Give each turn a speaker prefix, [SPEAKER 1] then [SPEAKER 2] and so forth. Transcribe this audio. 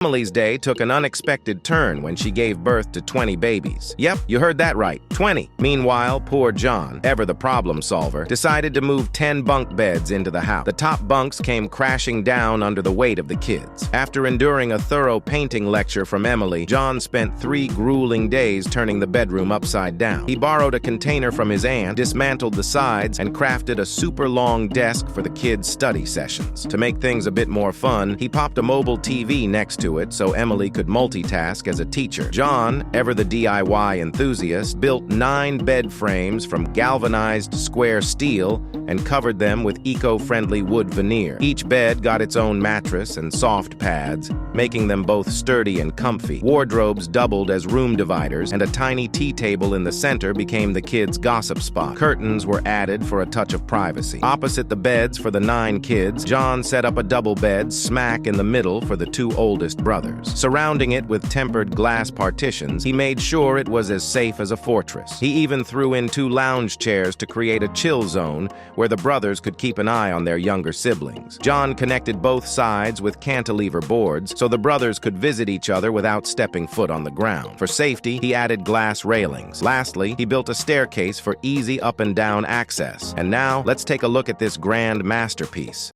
[SPEAKER 1] Emily's day took an unexpected turn when she gave birth to 20 babies. Yep, you heard that right, 20. Meanwhile, poor John, ever the problem solver, decided to move 10 bunk beds into the house. The top bunks came crashing down under the weight of the kids. After enduring a thorough painting lecture from Emily, John spent 3 grueling days turning the bedroom upside down. He borrowed a container from his aunt, dismantled the sides, and crafted a super long desk for the kids' study sessions. To make things a bit more fun, he popped a mobile TV next to it so Emily could multitask as a teacher. John, ever the DIY enthusiast, built 9 bed frames from galvanized square steel and covered them with eco-friendly wood veneer. Each bed got its own mattress and soft pads, making them both sturdy and comfy. Wardrobes doubled as room dividers, and a tiny tea table in the center became the kids' gossip spot. Curtains were added for a touch of privacy. Opposite the beds for the 9 kids, John set up a double bed smack in the middle for the 2 oldest brothers. Surrounding it with tempered glass partitions, he made sure it was as safe as a fortress. He even threw in 2 lounge chairs to create a chill zone where the brothers could keep an eye on their younger siblings. John connected both sides with cantilever boards so the brothers could visit each other without stepping foot on the ground. For safety, he added glass railings. Lastly, he built a staircase for easy up and down access. And now, let's take a look at this grand masterpiece.